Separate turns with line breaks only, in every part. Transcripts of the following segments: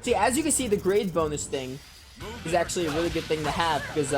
See, as you can see, the grade bonus thing is actually a really good thing to have because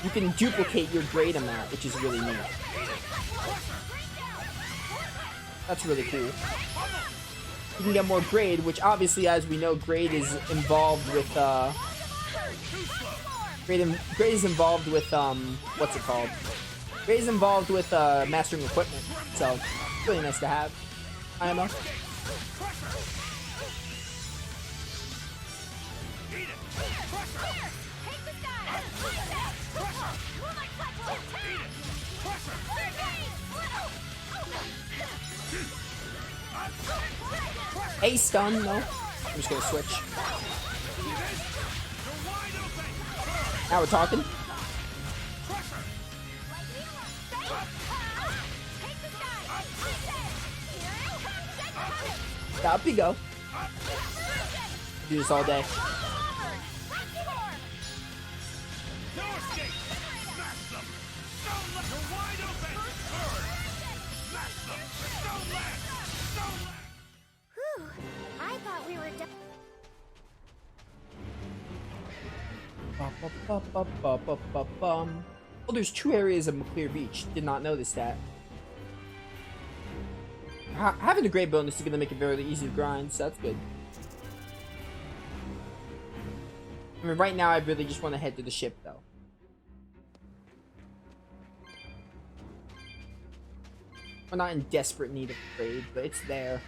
you can duplicate your grade amount, which is really neat. That's really cool. You can get more grade, which obviously, as we know, grade is involved with grade is involved with what's it called? Grade is involved with mastering equipment, so it's really nice to have. IMO. A stun, no. I'm just gonna switch. Now we're talking. Up you go. Do this all day.
I thought we were done.
Oh, there's 2 areas of McClear Beach. Did not notice that. Having a grade bonus is going to make it very easy to grind, so that's good. I mean, right now I really just want to head to the ship, though. We're not in desperate need of a grade, but it's there.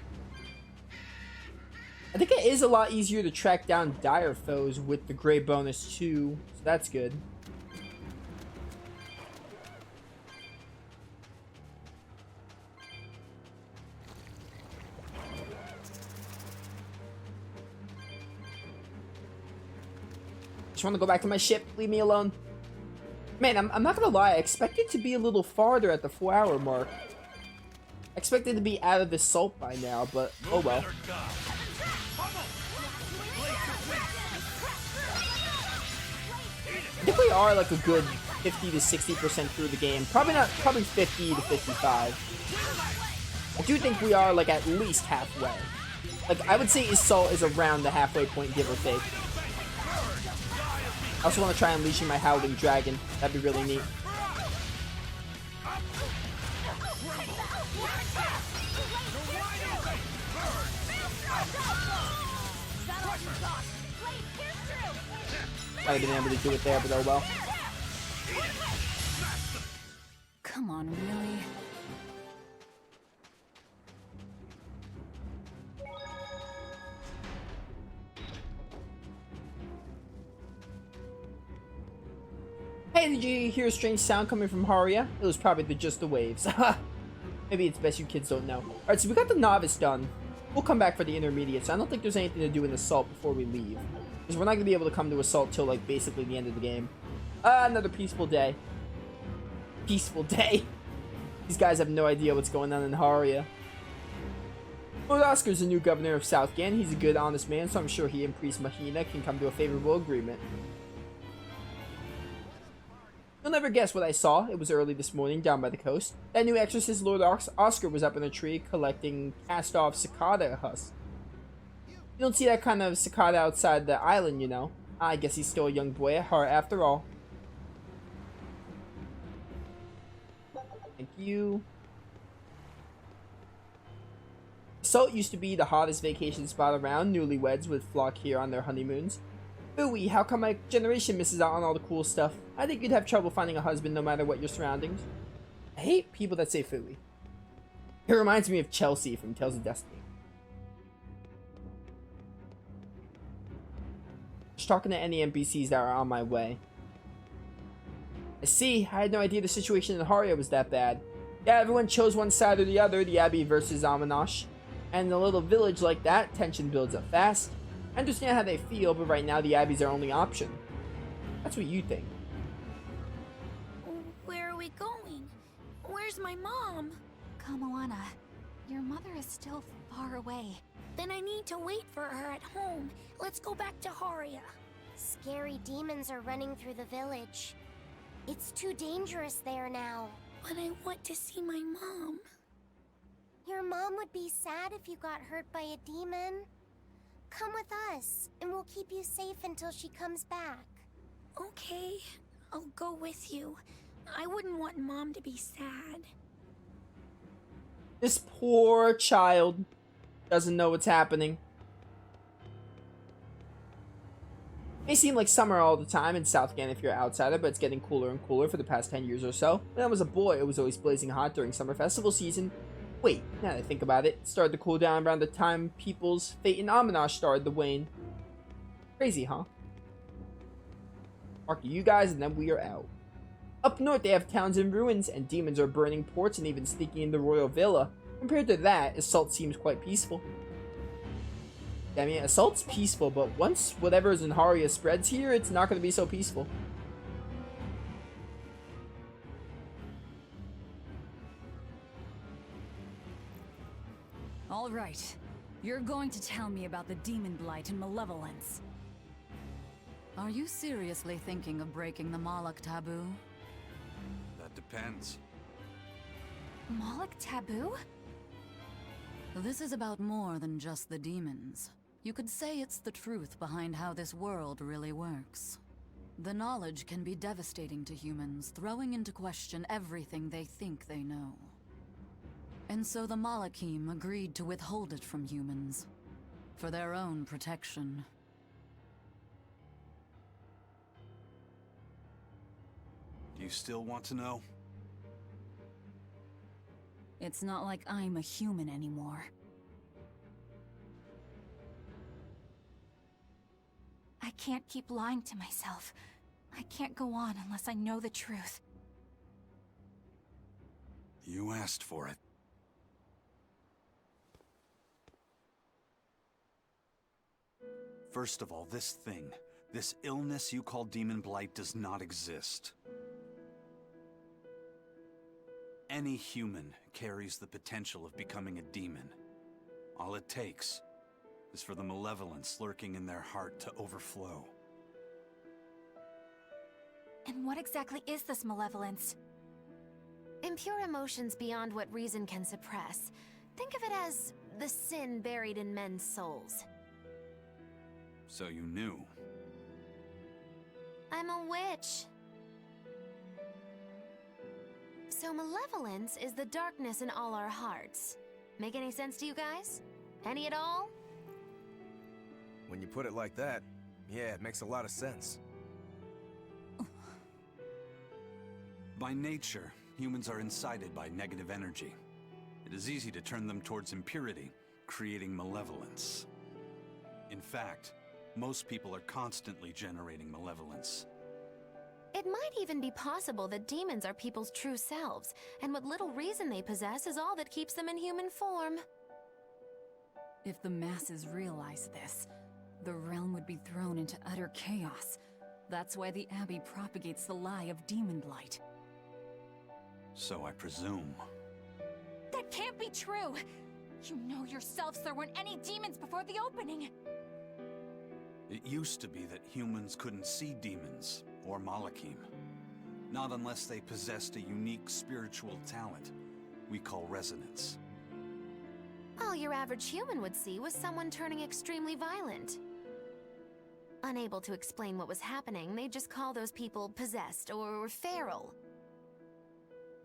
I think it is a lot easier to track down dire foes with the grade bonus too, so that's good. Just want to go back to my ship. Leave me alone. Man, I'm not gonna lie. I expected to be a little farther at the 4-hour mark. I expected to be out of the salt by now, but oh well. I think we are like a good 50 to 60% through the game. Probably 50 to 55. I do think we are like at least halfway. Like I would say Assault is around the halfway point, give or take. I also want to try unleashing my Howling Dragon. That'd be really neat. Might have been able to do it there, but oh well.
Come on, really?
Hey, did you hear a strange sound coming from Haria? It was probably just the waves. Maybe it's best you kids don't know. Alright, so we got the Novice done. We'll come back for the Intermediate, so I don't think there's anything to do in Assault before we leave. Because we're not going to be able to come to Assault till, like, basically the end of the game. Another peaceful day. Peaceful day. These guys have no idea what's going on in Haria. Lord Oscar's the new governor of South Gan. He's a good, honest man, so I'm sure he and Priest Mahina can come to a favorable agreement. You'll never guess what I saw. It was early this morning down by the coast. That new exorcist, Lord Oscar, was up in a tree collecting cast-off cicada husks. You don't see that kind of cicada outside the island, you know. I guess he's still a young boy at heart after all. Thank you. Salt used to be the hottest vacation spot around. Newlyweds would flock here on their honeymoons. Ooey, how come my generation misses out on all the cool stuff? I think you'd have trouble finding a husband no matter what your surroundings. I hate people that say fooey. It reminds me of Chelsea from Tales of Destiny. Just talking to any NPCs that are on my way. I see. I had no idea the situation in Haria was that bad. Yeah, everyone chose one side or the other, the Abbey versus Amanash. And in a little village like that, tension builds up fast. I understand how they feel, but right now the Abbey's our only option. That's what you think.
Where are we going? Where's my mom?
Kamoana, your mother is still far away.
Then I need to wait for her at home. Let's go back to Haria. Scary demons are running through the village. It's too dangerous there now. But I want to see my mom. Your mom would be sad if you got hurt by a demon. Come with us, and we'll keep you safe until she comes back.
Okay, I'll go with you. I wouldn't want Mom to be sad.
This poor child doesn't know what's happening. It may seem like summer all the time in Southgate if you're an outsider, but it's getting cooler and cooler for the past 10 years or so. When I was a boy, it was always blazing hot during summer festival season. Wait, now that I think about it, it started to cool down around the time people's fate in Aminash started to wane. Crazy, huh? Mark you guys, and then we are out. Up north, they have towns in ruins, and demons are burning ports and even sneaking in the royal villa. Compared to that, Assault seems quite peaceful. I mean, Assault's peaceful, but once whatever is in Haria spreads here, it's not going to be so peaceful.
All right. You're going to tell me about the Daemonblight and Malevolence. Are you seriously thinking of breaking the Moloch taboo?
That depends.
Moloch taboo?
This is about more than just the demons. You could say it's the truth behind how this world really works. The knowledge can be devastating to humans, throwing into question everything they think they know. And so the Malachim agreed to withhold it from humans, for their own protection.
Do you still want to know?
It's not like I'm a human anymore.
I can't keep lying to myself. I can't go on unless I know the truth.
You asked for it. First of all, this illness you call Daemonblight does not exist. Any human carries the potential of becoming a demon. All it takes is for the malevolence lurking in their heart to overflow.
And what exactly is this malevolence?
Impure emotions beyond what reason can suppress. Think of it as the sin buried in men's souls.
So you knew.
I'm a witch. So malevolence is the darkness in all our hearts. Make any sense to you guys? Any at all?
When you put it like that, yeah, it makes a lot of sense.
By nature, humans are incited by negative energy. It is easy to turn them towards impurity, creating malevolence. In fact, most people are constantly generating malevolence.
It might even be possible that demons are people's true selves, and what little reason they possess is all that keeps them in human form.
If the masses realize this, the realm would be thrown into utter chaos. That's why the Abbey propagates the lie of Daemonblight.
So I presume.
That can't be true! You know yourselves there weren't any demons before the opening!
It used to be that humans couldn't see demons, or Malachim. Not unless they possessed a unique spiritual talent we call resonance.
All your average human would see was someone turning extremely violent. Unable to explain what was happening, they'd just call those people possessed or feral.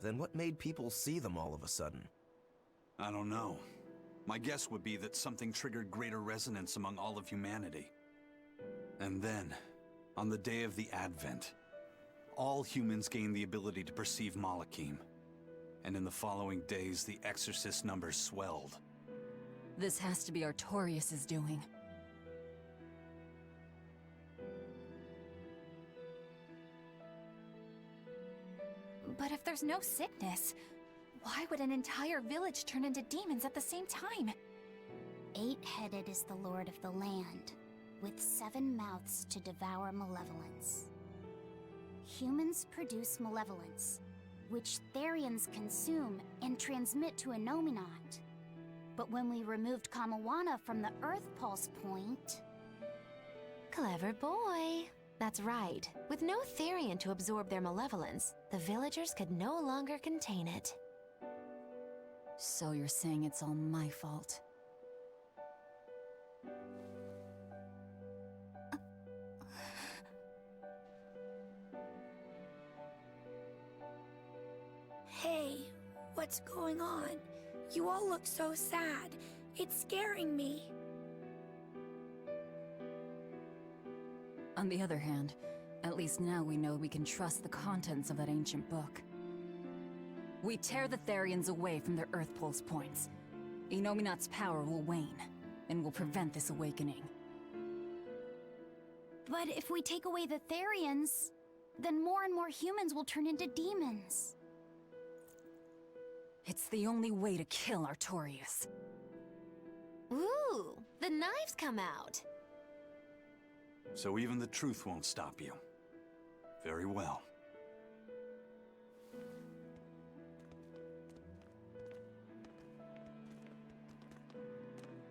Then what made people see them all of a sudden?
I don't know. My guess would be that something triggered greater resonance among all of humanity. And then, on the day of the Advent, all humans gained the ability to perceive Malachim. And in the following days, the exorcist numbers swelled.
This has to be Artorius' doing.
But if there's no sickness, why would an entire village turn into demons at the same time?
8-headed is the lord of the land, with 7 mouths to devour malevolence. Humans produce malevolence, which Therians consume and transmit to a Nominat. But when we removed Kamawana from the Earth Pulse point... Clever boy. That's right. With no Therian to absorb their malevolence, the villagers could no longer contain it.
So you're saying it's all my fault?
what's going on. You all look so sad. It's scaring me.
On the other hand, at least now we know we can trust the contents of that ancient book. We tear the Therians away from their Earth Pulse points. Inominat's power will wane, and will prevent this awakening.
But if we take away the Therians, then more and more humans will turn into demons.
It's the only way to kill Artorias.
Ooh, the knives come out.
So even the truth won't stop you. Very well.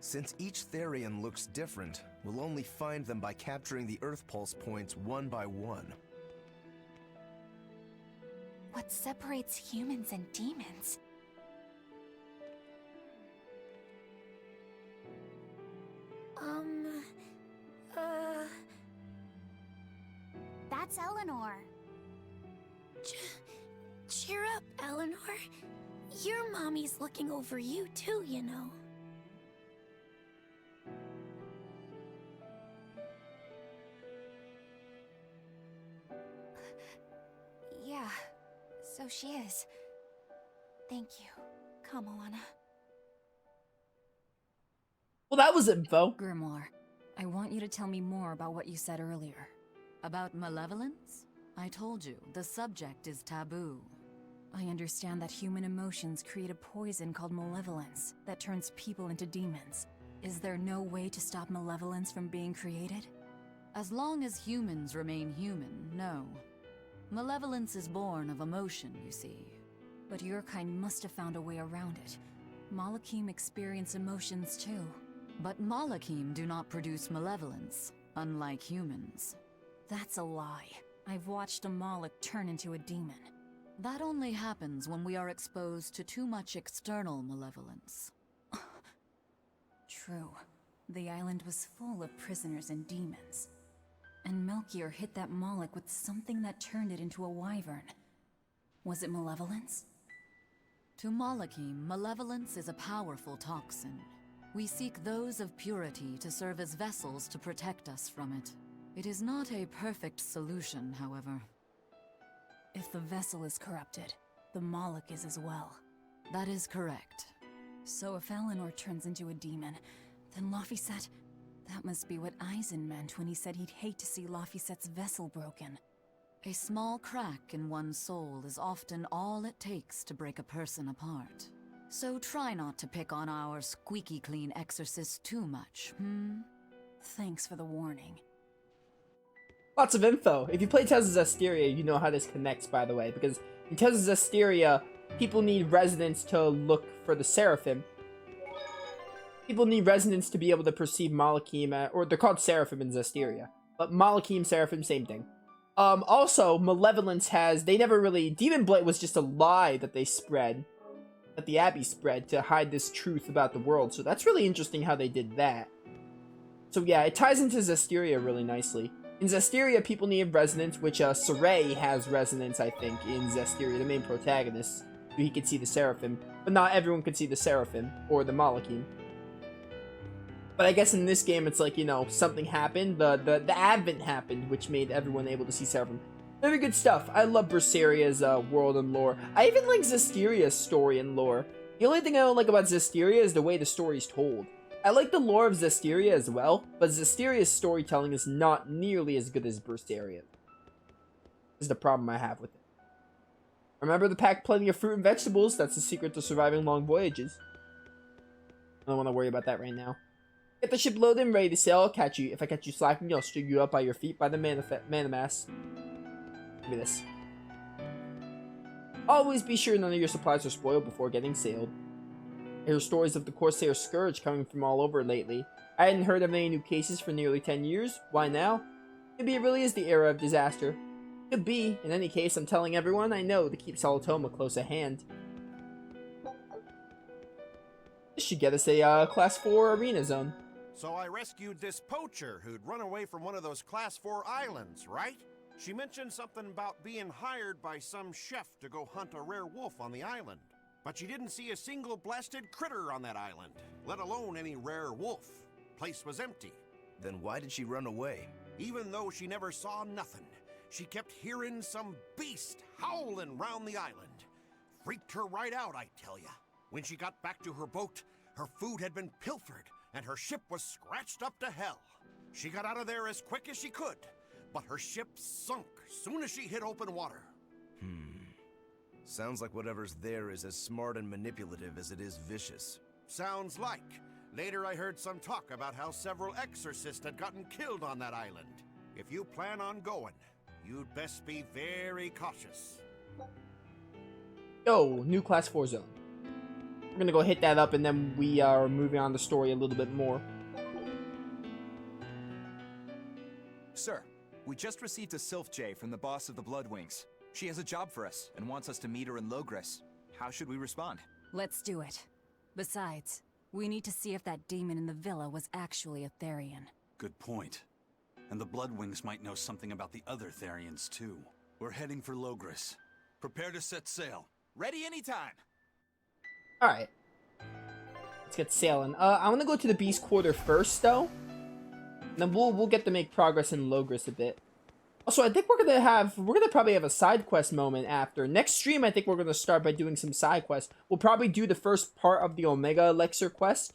Since each Therian looks different, we'll only find them by capturing the Earth Pulse points one by one.
What separates humans and demons?
That's Eleanor.
Cheer up, Eleanor. Your mommy's looking over you too, you know.
Yeah, so she is. Thank you. Come, Alana.
Well, that was info.
Grimoire, I want you to tell me more about what you said earlier. About malevolence? I told you, the subject is taboo. I understand that human emotions create a poison called malevolence that turns people into demons. Is there no way to stop malevolence from being created? As long as humans remain human, no. Malevolence is born of emotion, you see. But your kind must have found a way around it. Malakim experience emotions too. But Malakim do not produce malevolence, unlike humans. That's a lie. I've watched a Malak turn into a demon. That only happens when we are exposed to too much external malevolence. True. The island was full of prisoners and demons. And Melchior hit that Malak with something that turned it into a wyvern. Was it malevolence? To Malakim, malevolence is a powerful toxin. We seek those of purity to serve as vessels to protect us from it. It is not a perfect solution, however. If the vessel is corrupted, the Malak is as well. That is correct. So if Eleanor turns into a demon, then Laphicet... That must be what Eisen meant when he said he'd hate to see Laphicet's vessel broken. A small crack in one's soul is often all it takes to break a person apart. So try not to pick on our squeaky clean exorcist too much, Thanks for the warning.
Lots of info. If you play Tales of Zestiria, you know how this connects, by the way, because in Tales of Zestiria, people need resonance to look for the Seraphim. People need resonance to be able to perceive Malakim, or they're called Seraphim in Zestiria. But Malakim, Seraphim, same thing. Also, Malevolence they never really... Daemonblight was just a lie that they spread, that the Abbey spread to hide this truth about the world. So that's really interesting how they did that. So yeah, it ties into Zestiria really nicely. In Zestiria, people need resonance, which Saray has resonance, I think, in Zestiria, the main protagonist. So he could see the Seraphim, but not everyone could see the Seraphim, or the Malakim. But I guess in this game, it's like, you know, something happened. The Advent happened, which made everyone able to see Seraphim. Very good stuff. I love Berseria's world and lore. I even like Zestiria's story and lore. The only thing I don't like about Zestiria is the way the story's told. I like the lore of Zestiria as well, but Zestiria's storytelling is not nearly as good as Berseria. This is the problem I have with it. Remember to pack plenty of fruit and vegetables. That's the secret to surviving long voyages. I don't want to worry about that right now. Get the ship loaded and ready to sail. I'll catch you. If I catch you slacking, I'll string you up by your feet by the mana mass. Give me this. Always be sure none of your supplies are spoiled before getting sailed. I hear stories of the Corsair Scourge coming from all over lately. I hadn't heard of any new cases for nearly 10 years. Why now? Maybe it really is the era of disaster. Could be. In any case, I'm telling everyone I know to keep Solitoma close at hand. This should get us a Class 4 arena zone.
So I rescued this poacher who'd run away from one of those Class 4 islands, right? She mentioned something about being hired by some chef to go hunt a rare wolf on the island. But she didn't see a single blasted critter on that island, let alone any rare wolf. Place was empty.
Then why did she run away?
Even though she never saw nothing, she kept hearing some beast howling round the island. Freaked her right out, I tell ya. When she got back to her boat, her food had been pilfered, and her ship was scratched up to hell. She got out of there as quick as she could, but her ship sunk soon as she hit open water.
Sounds like whatever's there is as smart and manipulative as it is vicious.
Sounds like. Later I heard some talk about how several exorcists had gotten killed on that island. If you plan on going, you'd best be very cautious.
Yo, new class 4 zone. We're gonna go hit that up, and then we are moving on the story a little bit more.
Sir, we just received a Sylph J from the boss of the Bloodwings. She has a job for us and wants us to meet her in Logres. How should we respond?
Let's do it. Besides, we need to see if that demon in the villa was actually a Therian.
Good point. And the Bloodwings might know something about the other Therians, too. We're heading for Logres. Prepare to set sail.
Ready anytime!
Alright. Let's get sailing. I want to go to the Beast Quarter first, though. And then we'll get to make progress in Logres a bit. Also, I think we're gonna probably have a side quest moment after. Next stream, I think we're gonna start by doing some side quests. We'll probably do the first part of the Omega Elixir quest.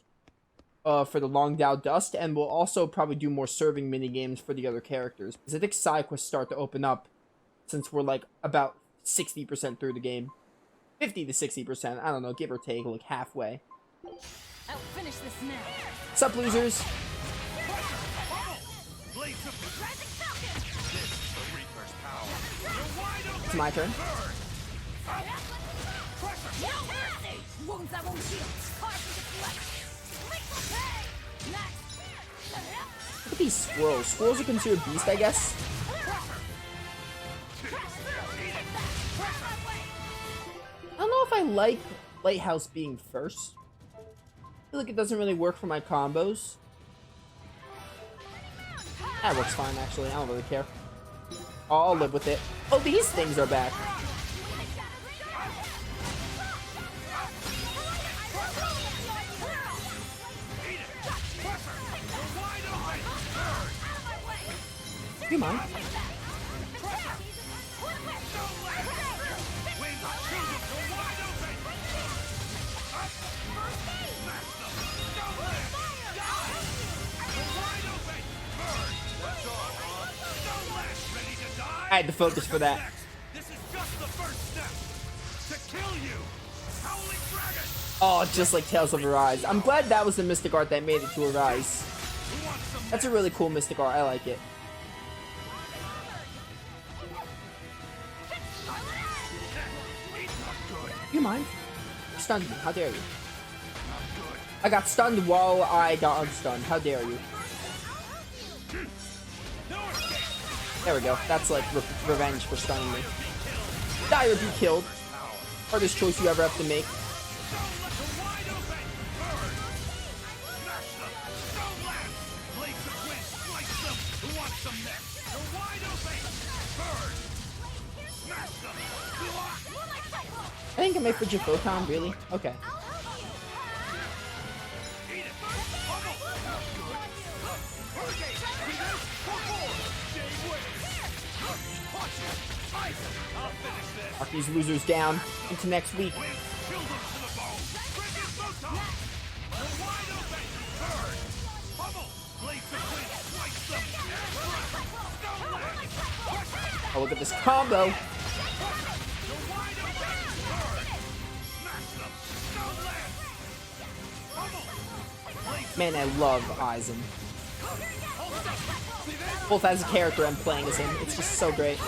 For the Long Dow Dust, and we'll also probably do more serving minigames for the other characters. Because I think side quests start to open up since we're like about 60% through the game. 50 to 60%, I don't know, give or take, like halfway.
I'll finish this now.
What's up, losers? It's my turn. Look at these squirrels. Squirrels are considered beast, I guess. I don't know if I like Lighthouse being first. I feel like it doesn't really work for my combos. That works fine, actually. I don't really care. I'll live with it. Oh, these things are back. Do you mind? I had to focus for that.
This is just the first step to kill you, Howling Dragon.
Oh, just like Tales of Arise. I'm glad that was the mystic art that made it to Arise. That's a really cool mystic art. I like it. You mind? You stunned me. How dare you? I got stunned while I got unstunned. How dare you? There we go. That's like revenge for stunning me. Die or be killed. Hardest choice you ever have to make. I think I made for Photon, really? Okay. Mark these losers down into next week. Oh, look at this combo. Man, I love Aizen. Both as a character and playing as him. It's just so great.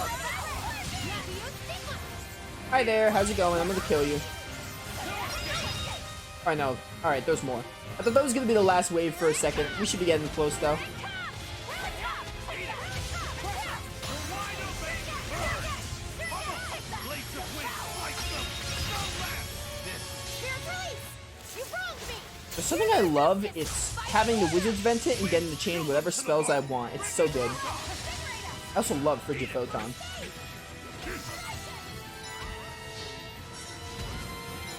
Hi there, how's it going? I'm gonna kill you. Alright, no. Alright, there's more. I thought that was gonna be the last wave for a second. We should be getting close, though. There's something I love, it's having the Wizard's Vent it and getting to change whatever spells I want. It's so good. I also love Frigid Photon.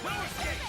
No escape!